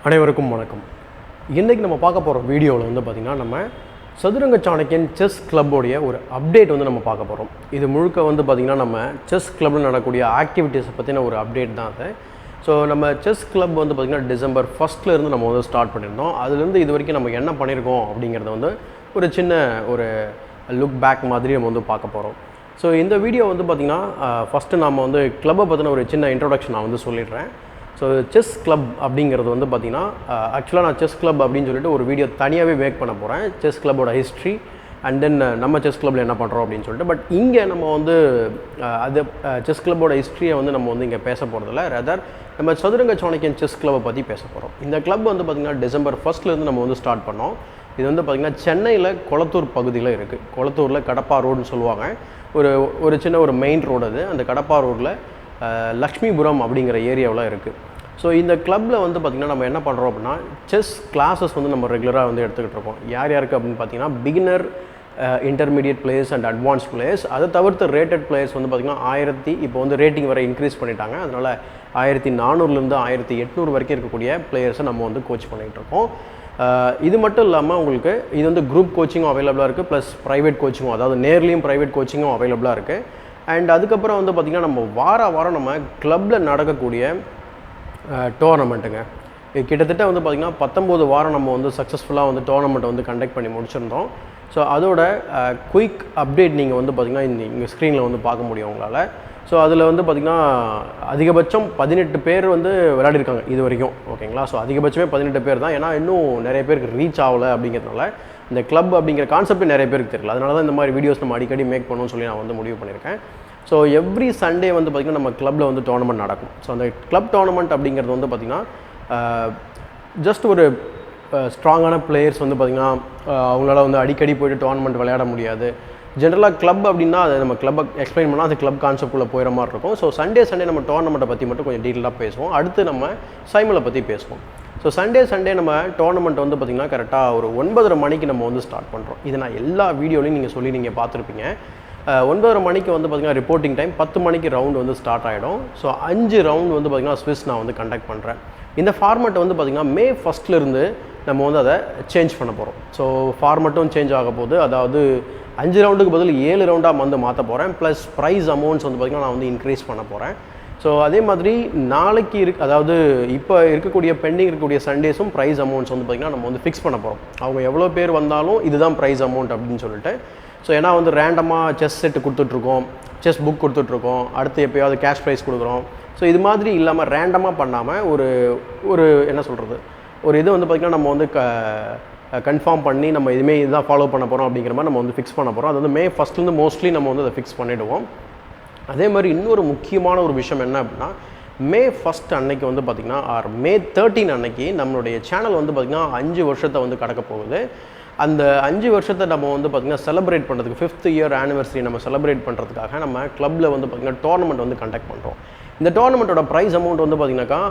அனைவருக்கும் வணக்கம். இன்றைக்கி நம்ம பார்க்க போகிற வீடியோவில் வந்து பார்த்திங்கன்னா நம்ம சதுரங்க சாணக்கியன் செஸ் கிளப்போடைய ஒரு அப்டேட் வந்து நம்ம பார்க்க போகிறோம். இது முழுக்க வந்து பார்த்திங்கன்னா நம்ம செஸ் கிளப்பில் நடக்கக்கூடிய ஆக்டிவிட்டீஸை பற்றின ஒரு அப்டேட் தான் அது. ஸோ நம்ம செஸ் கிளப் வந்து பார்த்திங்கன்னா டிசம்பர் 1 நம்ம வந்து ஸ்டார்ட் பண்ணியிருந்தோம். அதுலேருந்து இது வரைக்கும் நம்ம என்ன பண்ணியிருக்கோம் அப்படிங்கிறத வந்து ஒரு சின்ன ஒரு லுக் பேக் மாதிரி நம்ம வந்து பார்க்க போகிறோம். ஸோ இந்த வீடியோ வந்து பார்த்திங்கன்னா ஃபஸ்ட்டு நம்ம வந்து கிளப்பை பற்றின ஒரு சின்ன இன்ட்ரொடக்ஷன் நான் வந்து சொல்லிடுறேன். ஸோ செஸ் கிளப் அப்படிங்கிறது வந்து பார்த்திங்கன்னா ஆக்சுவலாக நான் செஸ் கிளப் அப்படின்னு சொல்லிட்டு ஒரு வீடியோ தனியாகவே மேக் பண்ண போகிறேன். செஸ் கிளப்போட ஹிஸ்ட்ரி அண்ட் தென் நம்ம செஸ் கிளப்பில் என்ன பண்ணுறோம் அப்படின்னு சொல்லிட்டு. பட் இங்கே நம்ம வந்து அது செஸ் கிளப்போட ஹிஸ்ட்ரியை வந்து நம்ம வந்து இங்கே பேச போகிறதில்ல. ரதர் நம்ம சதுரங்க சாணக்கியன் செஸ் கிளப்பை பற்றி பேச போகிறோம். இந்த கிளப் வந்து பார்த்திங்கன்னா டிசம்பர் 1 நம்ம வந்து ஸ்டார்ட் பண்ணோம். இது வந்து பார்த்திங்கன்னா சென்னையில் கொளத்தூர் பகுதியில் இருக்குது. கொளத்தூரில் கடப்பா ரோடுன்னு சொல்லுவாங்க. ஒரு சின்ன ஒரு மெயின் ரோடு அது. அந்த கடப்பா ரோடில் லக்ஷ்மிபுரம் அப்படிங்கிற ஏரியாவில் இருக்குது. ஸோ இந்த கிளப்பில் வந்து பார்த்திங்கன்னா நம்ம என்ன பண்ணுறோம் அப்படின்னா செஸ் கிளாஸஸ் வந்து நம்ம ரெகுலராக வந்து எடுத்துக்கிட்டு இருக்கோம். யார் யாருக்கு அப்படின்னு பார்த்தீங்கன்னா beginner, intermediate players and advance players. அதை தவிர்த்து ரேட்டட் பிளேயர்ஸ் வந்து பார்த்திங்கன்னா இப்போ வந்து ரேட்டிங் வரை இன்க்ரீஸ் பண்ணிட்டாங்க. அதனால் 1400 1800 வரைக்கும் இருக்கக்கூடிய பிளேயர்ஸை நம்ம வந்து கோச் பண்ணிகிட்டு இருக்கோம். இது மட்டும் இல்லாமல் உங்களுக்கு இது வந்து குரூப் கோச்சிங்கும் அவைலபிளாக இருக்குது, ப்ளஸ் ப்ரைவேட் கோச்சிங்கும், அதாவது நேர்லேயும் ப்ரைவேட் கோச்சிங்கும் அவைலபிளாக இருக்குது. அண்ட் அதுக்கப்புறம் வந்து பார்த்திங்கன்னா நம்ம வாரம் நம்ம கிளப்பில் நடக்கக்கூடிய டோர்னமெண்ட்டுங்க. இது கிட்டத்தட்ட வந்து பார்த்திங்கன்னா 19 வாரம் நம்ம வந்து சக்ஸஸ்ஃபுல்லாக வந்து டோர்னமெண்ட்டை வந்து கண்டக்ட் பண்ணி முடிச்சிருந்தோம். ஸோ அதோட குயிக் அப்டேட் நீங்கள் வந்து பார்த்திங்கன்னா இங்கே ஸ்க்ரீனில் வந்து பார்க்க முடியும் உங்களால். ஸோ அதில் வந்து பார்த்திங்கன்னா அதிகபட்சம் 18 பேர் வந்து விளையாடிருக்காங்க இது வரைக்கும். ஓகேங்களா? ஸோ அதிகபட்சமே 18 பேர் தான். ஏன்னா இன்னும் நிறைய பேருக்கு ரீச் ஆகலை அப்படிங்கிறதுனால இந்த கிளப் அப்படிங்கிற கான்செப்ட் நிறைய பேருக்கு தெரியல. அதனால தான் இந்த மாதிரி வீடியோஸ் நம்ம அடிக்கடி மேக் பண்ணணும்னு சொல்லி நான் வந்து முடிவு பண்ணியிருக்கேன். ஸோ எவ்ரி சண்டே வந்து பார்த்திங்கன்னா நம்ம கிளப்பில் வந்து டோர்னமெண்ட் நடக்கும். ஸோ அந்த கிளப் டோர்னமெண்ட் அப்படிங்கிறது வந்து பார்த்திங்கன்னா ஜஸ்ட் ஒரு ஸ்ட்ராங்கான பிளேயர்ஸ் வந்து பார்த்திங்கன்னா அவங்களால வந்து அடிக்கடி போய்ட்டு டோர்னமெண்ட் விளையாட முடியாது. ஜென்ரலாக கிளப் அப்படின்னா அதை நம்ம கிளப்பை எக்ஸ்பிளைன் பண்ணால் அது கிளப் கான்செப்ட்குள்ளே போகிற மாதிரி இருக்கும். ஸோ சண்டே நம்ம டோர்னமெண்ட்டை பற்றி மட்டும் கொஞ்சம் டீட்டெயிலாக பேசுவோம். அடுத்து நம்ம சைமலை பற்றி பேசுவோம். ஸோ சண்டே நம்ம டோர்னமெண்ட் வந்து பார்த்திங்கன்னா கரெக்டாக ஒரு 9:30 மணிக்கு நம்ம வந்து ஸ்டார்ட் பண்ணுறோம். இது நான் எல்லா வீடியோலையும் நீங்கள் பார்த்துருப்பீங்க. 9:30 மணிக்கு வந்து பார்த்திங்கன்னா ரிப்போர்ட்டிங் டைம், 10 மணிக்கு ரவுண்ட் வந்து ஸ்டார்ட் ஆகிடும். ஸோ 5 ரவுண்ட் வந்து பார்த்திங்கன்னா ஸ்விஸ் நான் வந்து கண்டக்ட் பண்ணுறேன். இந்த ஃபார்மெட்டை வந்து பார்த்திங்கன்னா May 1 நம்ம வந்து அதை சேஞ்ச் பண்ண போகிறோம். ஸோ ஃபார்மெட்டும் சேஞ்ச் ஆக போகுது. அதாவது 5 ரவுண்டுக்கு பதில் 7 ரவுண்டாக வந்து மாற்ற போகிறேன். ப்ளஸ் ப்ரைஸ் அமௌண்ட்ஸ் வந்து பார்த்திங்கன்னா நான் வந்து இன்க்ரீஸ் பண்ண போகிறேன். ஸோ அதே மாதிரி நாளைக்கு அதாவது இப்போ பெண்டிங் இருக்கக்கூடிய சண்டேஸும் ப்ரைஸ் அமௌண்ட்ஸ் வந்து பார்த்திங்கன்னா நம்ம வந்து ஃபிக்ஸ் பண்ண போகிறோம். அவங்க எவ்வளோ பேர் வந்தாலும் இதுதான் ப்ரைஸ் அமௌண்ட் அப்படின்னு சொல்லிட்டு. ஸோ ஏன்னா வந்து ரேண்டமாக செஸ் செட்டு கொடுத்துட்ருக்கோம், செஸ் புக் கொடுத்துட்ருக்கோம், அடுத்து எப்போயாவது கேஷ் ப்ரைஸ் கொடுக்குறோம். ஸோ இது மாதிரி இல்லாமல் ரேண்டமாக பண்ணாமல் ஒரு என்ன சொல்கிறது, ஒரு இது வந்து பார்த்திங்கன்னா நம்ம வந்து கன்ஃபார்ம் பண்ணி நம்ம இதுதான் ஃபாலோ பண்ண போகிறோம் அப்படிங்கிற மாதிரி நம்ம வந்து ஃபிக்ஸ் பண்ண போகிறோம். அது வந்து May 1 மோஸ்ட்லி நம்ம வந்து அதை ஃபிக்ஸ் பண்ணிவிடுவோம். அதே மாதிரி இன்னொரு முக்கியமான ஒரு விஷயம் என்ன அப்படின்னா May 1 அன்னைக்கு வந்து பார்த்திங்கன்னா May 13 அன்னைக்கு நம்மளுடைய சேனல் வந்து பார்த்திங்கன்னா 5 வருஷத்தை வந்து கடக்க போகுது. அந்த 5 வருஷத்தை நம்ம வந்து பார்த்திங்கன்னா செலிப்ரேட் பண்ணுறதுக்கு 5th இயர் ஆனிவர்சரி நம்ம செலிப்ரேட் பண்ணுறதுக்காக நம்ம கிளப்பில் வந்து பார்த்திங்கன்னா டோர்னமெண்ட் வந்து கண்டக்ட் பண்ணுறோம். இந்த டோர்னமெண்ட்டோட ப்ரைஸ் அமௌண்ட் வந்து பார்த்திங்கனாக்கா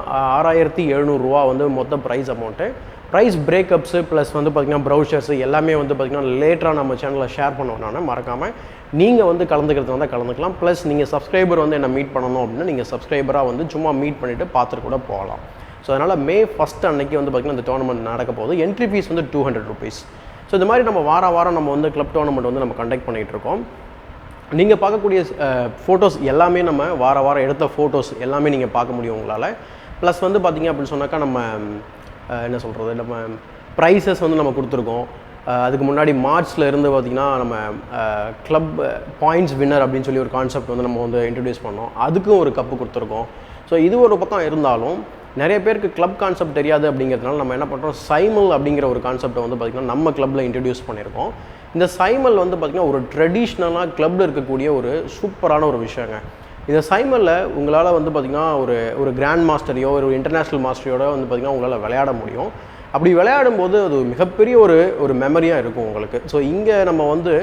6700 ரூபா வந்து மொத்த ப்ரைஸ் அமௌண்ட்டு. ப்ரைஸ் பிரேக்கப்ஸு ப்ளஸ் வந்து பார்த்திங்கன்னா ப்ரௌச்சர்ஸு எல்லாமே வந்து பார்த்திங்கன்னா லேட்டராக நம்ம சேனலில் ஷேர் பண்ணுவோம்னா மறக்காமல் நீங்கள் வந்து கலந்துக்கிறது வந்து கலந்துக்கலாம். ப்ளஸ் நீங்கள் சப்ஸ்கிரைபர் வந்து என்ன மீட் பண்ணணும் அப்படின்னா நீங்கள் சப்ஸ்கிரைபராக வந்து சும்மா மீட் பண்ணிவிட்டு பார்த்துட்டு கூட போகலாம். ஸோ அதனால் May 1 அன்னைக்கு வந்து பார்த்திங்கன்னா இந்த டோர்னமெண்ட் நடக்க போகுது. என்ட்ரி ஃபீஸ் வந்து 200 rupees. ஸோ இந்த மாதிரி நம்ம வாரம் நம்ம வந்து கிளப் டோர்னமெண்ட் வந்து நம்ம கண்டக்ட் பண்ணிகிட்டு இருக்கோம். நீங்கள் பார்க்கக்கூடிய ஃபோட்டோஸ் எல்லாமே நம்ம வாரம் எடுத்த ஃபோட்டோஸ் எல்லாமே நீங்கள் பார்க்க முடியும் உங்களால். ப்ளஸ் வந்து பார்த்திங்க அப்படின்னு சொன்னாக்கா நம்ம என்ன சொல்கிறது, நம்ம ப்ரைஸஸ் வந்து நம்ம கொடுத்துருக்கோம். அதுக்கு முன்னாடி மார்ச்சில் இருந்து பார்த்திங்கன்னா நம்ம கிளப் பாயிண்ட்ஸ் வின்னர் அப்படின்னு சொல்லி ஒரு கான்செப்ட் வந்து நம்ம வந்து இன்ட்ரடியூஸ் பண்ணோம். அதுக்கும் ஒரு கப்பு கொடுத்துருக்கோம். ஸோ இது ஒரு பக்கம் இருந்தாலும் நிறைய பேருக்கு கிளப் கான்செப்ட் தெரியாது அப்படிங்கிறதுனால நம்ம என்ன பண்ணுறோம், சைமல் அப்படிங்கிற ஒரு கான்செப்டை வந்து பார்த்திங்கன்னா நம்ம கிளப்பில் இன்ட்ரடியூஸ் பண்ணியிருக்கோம். இந்த சைமல் வந்து பார்த்திங்கன்னா ஒரு ட்ரெடிஷ்னலாக கிளப்பில் இருக்கக்கூடிய ஒரு சூப்பரான ஒரு விஷயங்க. இந்த சைமலில் உங்களால் வந்து பார்த்திங்கன்னா ஒரு கிராண்ட் மாஸ்டரையோ ஒரு இன்டர்நேஷ்னல் மாஸ்டரையோட வந்து பார்த்திங்கன்னா உங்களால் விளையாட முடியும். அப்படி விளையாடும்போது அது மிகப்பெரிய ஒரு மெமரியாக இருக்கும் உங்களுக்கு. ஸோ இங்கே நம்ம வந்து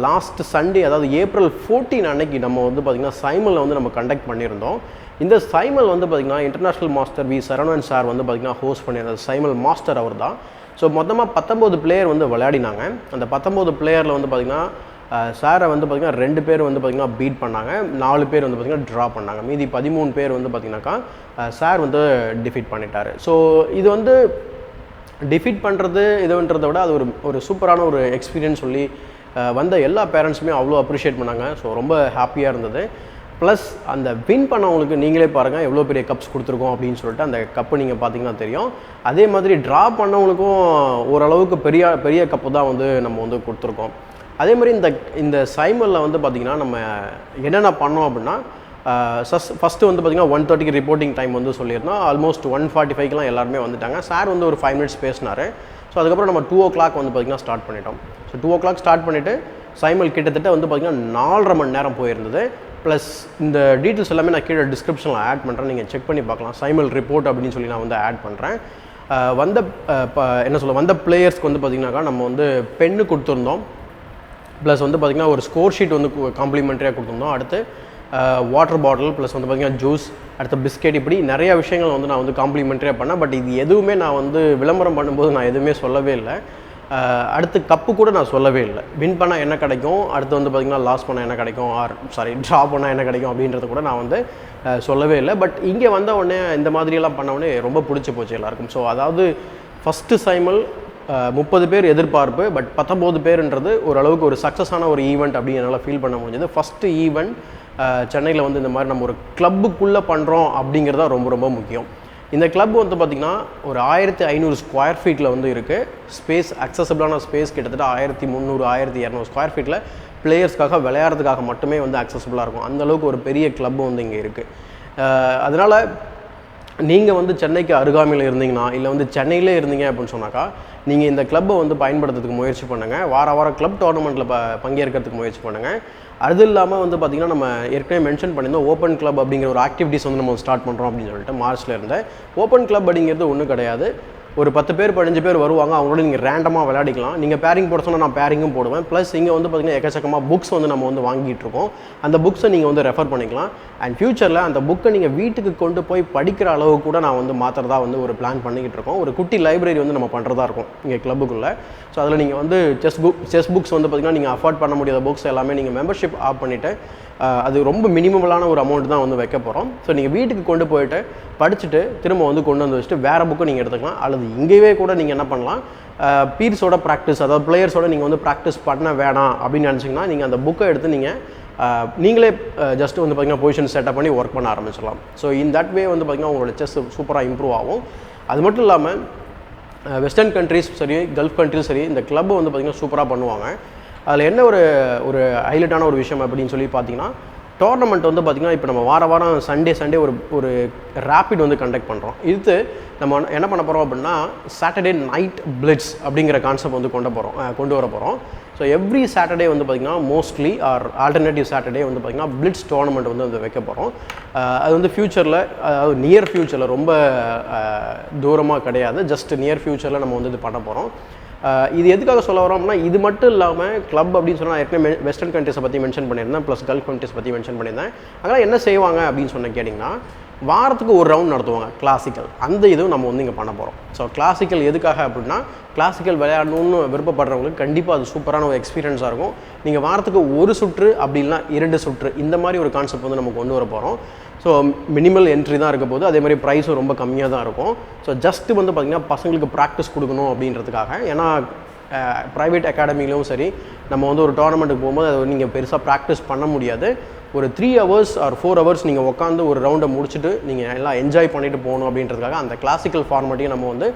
லாஸ்ட் சண்டே, அதாவது April 14 அன்னைக்கு நம்ம வந்து பார்த்திங்கன்னா சைமலில் வந்து நம்ம கண்டக்ட் பண்ணியிருந்தோம். இந்த சைமல் வந்து பார்த்திங்கன்னா international master V Saravanan sir வந்து பார்த்திங்கன்னா ஹோஸ்ட் பண்ணியிருந்த சைமல் மாஸ்டர் அவர் தான். ஸோ மொத்தமாக 19 பிளேயர் வந்து விளையாடினாங்க. அந்த 19 பிளேயரில் வந்து பார்த்திங்கன்னா சாரை வந்து பார்த்திங்கன்னா 2 பேர் வந்து பார்த்திங்கன்னா பீட் பண்ணாங்க, 4 பேர் வந்து பார்த்திங்கன்னா ட்ரா பண்ணாங்க. மீதி 13 பேர் வந்து பார்த்திங்கனாக்கா சார் வந்து டிஃபீட் பண்ணிட்டார். ஸோ இது வந்து டிஃபீட் பண்ணுறது இதுன்றதை விட அது ஒரு சூப்பரான ஒரு எக்ஸ்பீரியன்ஸ் சொல்லி வந்த எல்லா பேரண்ட்ஸுமே அவ்வளோ அப்ரிஷியேட் பண்ணாங்க. ஸோ ரொம்ப ஹாப்பியாக இருந்தது. ப்ளஸ் அந்த வின் பண்ணவங்களுக்கு நீங்களே பாருங்கள் எவ்வளோ பெரிய கப்ஸ் கொடுத்துருக்கோம் அப்படின்னு சொல்லிட்டு அந்த கப்பு நீங்கள் பார்த்தீங்கன்னா தெரியும். அதே மாதிரி ட்ரா பண்ணவங்களுக்கும் ஓரளவுக்கு பெரிய கப்பு தான் வந்து நம்ம வந்து கொடுத்துருக்கோம். அதே மாதிரி இந்த சைமலில் வந்து பார்த்திங்கன்னா நம்ம என்னென்ன பண்ணோம் அப்படின்னா ஃபஸ்ட்டு வந்து பார்த்திங்கன்னா 1:30க்கு ரிப்போர்ட்டிங் டைம் வந்து சொல்லியிருந்தோம். ஆல்மோஸ்ட் 1:45க்கெலாம் எல்லாருமே வந்துட்டாங்க. சார் வந்து ஒரு 5 மினிட்ஸ் பேசினார். ஸோ அதுக்கப்புறம் நம்ம 2 o'clock வந்து பார்த்திங்கன்னா ஸ்டார்ட் பண்ணிட்டோம். ஸோ 2 o'clock ஸ்டார்ட் பண்ணிவிட்டு சைமல் கிட்டத்தட்ட வந்து பார்த்திங்கன்னா 4.5 மணி நேரம் போயிருந்தது. ப்ளஸ் இந்த டீட்டெயில்ஸ் எல்லாமே நான் கீழே டிஸ்கிரிப்ஷனில் ஆட் பண்ணுறேன், நீங்கள் செக் பண்ணி பார்க்கலாம். சைமல் ரிப்போர்ட் அப்படின்னு சொல்லி நான் வந்து ஆட் பண்ணுறேன். வந்த பிளேயர்ஸ்க்கு வந்து பார்த்திங்கனாக்கா நம்ம வந்து பென்னு கொடுத்துருந்தோம். ப்ளஸ் வந்து பார்த்திங்கன்னா ஒரு ஸ்கோர் ஷீட் வந்து காம்ப்ளிமெண்ட்ரியாக கொடுத்துருந்தோம். அடுத்து வாட்டர் பாட்டில் ப்ளஸ் வந்து பார்த்திங்கன்னா ஜூஸ், அடுத்து பிஸ்கெட், இப்படி நிறைய விஷயங்கள் வந்து நான் வந்து காம்ப்ளிமெண்ட்ரியாக பண்ணேன். பட் இது எதுவுமே நான் வந்து விளம்பரம் பண்ணும்போது நான் எதுவுமே சொல்லவே இல்லை. அடுத்து கப்பு கூட நான் சொல்லவே இல்லை. வின் பண்ணால் என்ன கிடைக்கும், அடுத்து வந்து பார்த்திங்கன்னா லாஸ் பண்ணால் என்ன கிடைக்கும், ட்ரா பண்ணால் என்ன கிடைக்கும் அப்படின்றத கூட நான் வந்து சொல்லவே இல்லை. பட் இங்கே வந்த உடனே இந்த மாதிரியெல்லாம் பண்ண உடனே ரொம்ப பிடிச்சி போச்சு எல்லாருக்கும். ஸோ அதாவது ஃபஸ்ட்டு சைமல் 30 பேர் எதிர்பார்ப்பு, பட் 19 பேருன்றது ஓரளவுக்கு ஒரு சக்ஸஸான ஒரு ஈவெண்ட் அப்படின்னு என்னால் ஃபீல் பண்ண முடிஞ்சது. ஃபஸ்ட்டு ஈவெண்ட் சென்னையில் வந்து இந்த மாதிரி நம்ம ஒரு கிளப்புக்குள்ளே பண்ணுறோம் அப்படிங்கிறது தான் ரொம்ப ரொம்ப முக்கியம். இந்த கிளப் வந்து பார்த்திங்கன்னா ஒரு 1500 ஸ்கொயர் ஃபீட்டில் வந்து இருக்குது. ஸ்பேஸ் அக்சசபிளான ஸ்பேஸ் கிட்டத்தட்ட 1300 1200 ஸ்கொயர் ஃபீட்டில் பிளேயர்ஸ்க்காக விளையாடுறதுக்காக மட்டுமே வந்து அக்சசபிளாக இருக்கும். அந்தளவுக்கு ஒரு பெரிய கிளப் வந்து இங்கே இருக்குது. அதனால் நீங்கள் வந்து சென்னைக்கு அருகாமையில் இருந்தீங்கன்னா இல்லை வந்து சென்னையிலே இருந்தீங்க அப்படின்னு சொன்னாக்கா நீங்கள் இந்த கிளப்பை வந்து பயன்படுத்துறதுக்கு முயற்சி பண்ணுங்கள். வாரம் கிளப் டோர்னமெண்ட்டில் பங்கேற்கிறதுக்கு முயற்சி பண்ணுங்கள். அது இல்லாமல் வந்து பார்த்திங்கன்னா நம்ம ஏற்கனவே மென்ஷன் பண்ணியிருந்தோம் ஓப்பன் கிளப் அப்படிங்கிற ஒரு ஆக்டிவிட்டிஸ் வந்து நம்ம ஸ்டார்ட் பண்ணுறோம் அப்படின்னு சொல்லிட்டு மார்ச்சில் இருந்தேன். ஓப்பன் கிளப் அப்படிங்கிறது ஒன்றும் கிடையாது. ஒரு 10 பேர் 15 பேர் வருவாங்க, அவங்களோட நீங்கள் ரேண்டமாக விளையாடிக்கலாம். நீங்கள் பேரிங் போட சொன்னால் நான் பேரிங்கும் போடுவேன். ப்ளஸ் இங்கே வந்து பார்த்திங்கன்னா எக்கச்சக்கமாக புக்ஸ் வந்து நம்ம வந்து வாங்கிட்டு இருக்கோம். அந்த புக்ஸை நீங்கள் வந்து ரெஃபர் பண்ணிக்கலாம். அண்ட் ஃபியூச்சரில் அந்த புக்கை நீங்கள் வீட்டுக்கு கொண்டு போய் படிக்கிற அளவு கூட நான் வந்து மாற்றுறதா வந்து ஒரு பிளான் பண்ணிக்கிட்டு இருக்கோம். ஒரு குட்டி லைப்ரரி வந்து நம்ம பண்ணுறதா இருக்கும் இங்கே கிளப்புக்குள்ளே. ஸோ அதில் நீங்கள் வந்து செஸ் புக்ஸ் வந்து பார்த்திங்கன்னா நீங்கள் அஃபோர்ட் பண்ண முடியாத புக்ஸ் எல்லாமே நீங்கள் மெம்பர்ஷிப் ஆஃப் பண்ணிவிட்டு அது ரொம்ப மினிமலான ஒரு அமௌண்ட் தான் வந்து வைக்க போகிறோம். ஸோ நீங்கள் வீட்டுக்கு கொண்டு போயிட்டு படிச்சுட்டு திரும்ப வந்து கொண்டு வந்து வச்சுட்டு வேறு புக்கை நீங்கள் எடுத்துக்கலாம். அல்லது இங்கேயே கூட நீங்கள் என்ன பண்ணலாம், பீர்ஸோட ப்ராக்டிஸ், அதாவது பிளேயர்ஸோட நீங்கள் வந்து ப்ராக்டிஸ் பண்ண வேணாம் அப்படின்னு நினச்சிங்கன்னா நீங்கள் அந்த புக்கை எடுத்து நீங்களே ஜஸ்ட் வந்து பார்த்திங்கன்னா பொசிஷன் செட்டப் பண்ணி ஒர்க் பண்ண ஆரம்பிச்சிடலாம். ஸோ இன் தட் வே வந்து பார்த்திங்கன்னா உங்களோட செஸ் சூப்பராக இம்ப்ரூவ் ஆகும். அது மட்டும் இல்லாமல் வெஸ்டர்ன் கண்ட்ரீஸ் சரி, கல்ஃப் கண்ட்ரீஸ் சரி, இந்த கிளப் வந்து பார்த்திங்கன்னா சூப்பராக பண்ணுவாங்க. அதில் என்ன ஒரு ஹைலைட்டான ஒரு விஷயம் அப்படின்னு சொல்லி பார்த்தீங்கன்னா, டோர்னமெண்ட் வந்து பார்த்திங்கன்னா இப்போ நம்ம வாரம் சண்டே ஒரு ரேப்பிட் வந்து கண்டக்ட் பண்ணுறோம். இது நம்ம என்ன பண்ண போகிறோம் அப்படின்னா சாட்டர்டே நைட் பிளிட்ஸ் அப்படிங்கிற கான்செப்ட் வந்து கொண்டு வர போகிறோம். ஸோ எவ்ரி சாட்டர்டே வந்து பார்த்திங்கன்னா மோஸ்ட்லி ஆல்டர்னேட்டிவ் சாட்டர்டே வந்து பார்த்திங்கன்னா பிளிட்ஸ் டோர்னமெண்ட் வந்து வைக்க போகிறோம். அது வந்து ஃப்யூச்சரில், அதாவது நியர் ஃப்யூச்சரில், ரொம்ப தூரமாக கிடையாது, ஜஸ்ட் நியர் ஃப்யூச்சரில் நம்ம வந்து இது பண்ண போகிறோம். இது எதுக்காக சொல்ல வரோம்னா, இது மட்டும் இல்லாமல் கிளப் அப்படின்னு சொன்னால் ஏற்கனவே வெஸ்டர்ன் கண்ட்ரிஸை பற்றி மென்ஷன் பண்ணியிருந்தேன், ப்ளஸ் கல்ஃப் கண்ட்ரிஸ் பற்றி மென்ஷன் பண்ணியிருந்தேன். அதனால் என்ன செய்வாங்க அப்படின்னு கேட்டிங்கன்னா, வாரத்துக்கு ஒரு ரவுண்ட் நடத்துவாங்க கிளாசிக்கல். அந்த இதுவும் நம்ம வந்து இங்கே பண்ண போகிறோம். ஸோ கிளாசிக்கல் எதுக்காக அப்படின்னா, கிளாசிக்கல் விளையாடணும்னு விருப்பப்படுறவங்களுக்கு கண்டிப்பாக அது சூப்பரான ஒரு எக்ஸ்பீரியன்ஸாக இருக்கும். நீங்கள் வாரத்துக்கு ஒரு சுற்று அப்படி இல்லைனா 2 சுற்று இந்த மாதிரி ஒரு கான்செப்ட் வந்து நம்ம கொண்டு வர போகிறோம். ஸோ மினிமல் என்ட்ரி தான் இருக்க போது, அதே மாதிரி ப்ரைஸும் ரொம்ப கம்மியாக தான் இருக்கும். ஸோ ஜஸ்ட்டு வந்து பார்த்திங்கன்னா பசங்களுக்கு ப்ராக்டிஸ் கொடுக்கணும் அப்படின்றதுக்காக. ஏன்னா ப்ரைவேட் அகாடமிலையும் சரி, நம்ம வந்து ஒரு டோர்னமெண்ட்டுக்கு போகும்போது அதை நீங்கள் பெருசாக ப்ராக்டிஸ் பண்ண முடியாது. ஒரு 3 hours ஆர் 4 hours நீங்கள் உட்காந்து ஒரு ரவுண்டை முடிச்சுட்டு நீங்கள் எல்லாம் என்ஜாய் பண்ணிட்டு போகணும் அப்படின்றதுக்காக அந்த கிளாசிக்கல் ஃபார்மேட்டையும் நம்ம வந்து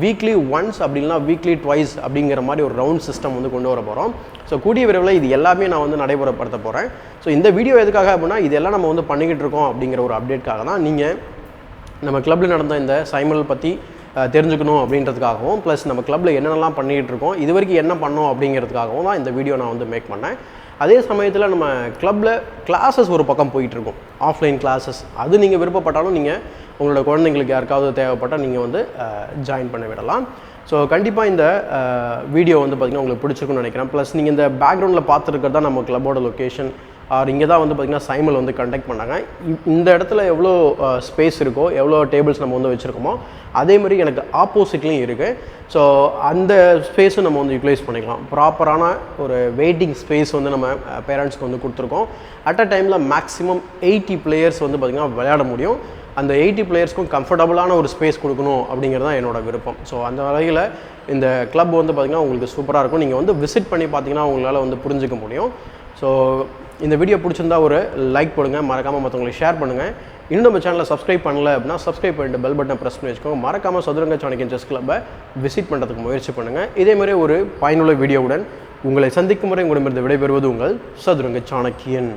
வீக்லி ஒன்ஸ் அப்படி இல்லைனா வீக்லி ட்வைஸ் அப்படிங்கிற மாதிரி ஒரு ரவுண்ட் சிஸ்டம் வந்து கொண்டு வர போகிறோம். ஸோ கூடிய விரைவில் இது எல்லாமே நான் வந்து நடைமுறைப்படுத்த போகிறேன். ஸோ இந்த வீடியோ எதுக்காக அப்படின்னா, இதெல்லாம் நம்ம வந்து பண்ணிக்கிட்டு இருக்கோம் அப்படிங்கிற ஒரு அப்டேட்காக தான். நீங்கள் நம்ம கிளப்பில் நடந்த இந்த சைமல் பற்றி தெரிஞ்சுக்கணும் அப்படின்றதுக்காகவும், ப்ளஸ் நம்ம கிளப்பில் என்னென்னலாம் பண்ணிகிட்டு இருக்கோம், இது வரைக்கும் என்ன பண்ணோம் அப்படிங்கிறதுக்காகவும் தான் இந்த வீடியோ நான் வந்து மேக் பண்ணேன். அதே சமயத்தில் நம்ம கிளப்பில் கிளாஸஸ் ஒரு பக்கம் போயிட்டுருக்கோம், ஆஃப்லைன் கிளாஸஸ். அது நீங்கள் விருப்பப்பட்டாலும் நீங்கள் உங்களோட குழந்தைங்களுக்கு யாருக்காவது தேவைப்பட்டால் நீங்கள் வந்து ஜாயின் பண்ண விடலாம். ஸோ கண்டிப்பாக இந்த வீடியோ வந்து பார்த்திங்கன்னா உங்களுக்கு பிடிச்சிருக்குன்னு நினைக்கிறேன். ப்ளஸ் நீங்கள் இந்த பேக்ரவுண்டில் பார்த்துருக்கிறது தான் நம்ம கிளப்போட லொக்கேஷன். ஆர் இங்கே தான் வந்து பார்த்திங்கன்னா சைமல் வந்து கண்டக்ட் பண்ணாங்க. இந்த இடத்துல எவ்வளோ ஸ்பேஸ் இருக்கோ, எவ்வளோ டேபிள்ஸ் நம்ம வந்து வச்சுருக்கோமோ அதேமாதிரி எனக்கு ஆப்போசிட்லேயும் இருக்குது. ஸோ அந்த ஸ்பேஸும் நம்ம வந்து யூட்டிலைஸ் பண்ணிக்கலாம். ப்ராப்பரான ஒரு வெயிட்டிங் ஸ்பேஸ் வந்து நம்ம பேரண்ட்ஸ்க்கு வந்து கொடுத்துருக்கோம். அட் அ டைமில் மேக்ஸிமம் 80 பிளேயர்ஸ் வந்து பார்த்திங்கன்னா விளையாட முடியும். அந்த 80 பிளேயர்ஸ்க்கும் கம்ஃபர்டபுளான ஒரு ஸ்பேஸ் கொடுக்கணும் அப்படிங்கிறது தான் என்னோடய விருப்பம். ஸோ அந்த வகையில் இந்த கிளப் வந்து பார்த்திங்கன்னா உங்களுக்கு சூப்பராக இருக்கும். நீங்கள் வந்து விசிட் பண்ணி பார்த்தீங்கன்னா உங்களால் வந்து புரிஞ்சிக்க முடியும். ஸோ இந்த வீடியோ பிடிச்சிருந்தா ஒரு லைக் போடுங்க, மறக்காமல் மற்றவங்களுக்கு ஷேர் பண்ணுங்கள். இன்னும் நம்ம சேனலை சப்ஸ்கிரைப் பண்ணல அப்படின்னா சப்ஸ்கிரைப் பண்ணிட்டு பெல் பட்டனை ப்ரெஸ் பண்ணி வச்சுக்கோங்க. மறக்காமல் சதுரங்க சாணக்கியன் செஸ் கிளப்பை விசிட் பண்ணுறதுக்கு முயற்சி பண்ணுங்கள். இதேமாதிரி ஒரு பயனுள்ள வீடியோவுடன் உங்களை சந்திக்கும் முறை உங்களிடமிருந்து விடைபெறுவது உங்கள் சதுரங்க சாணக்கியன்.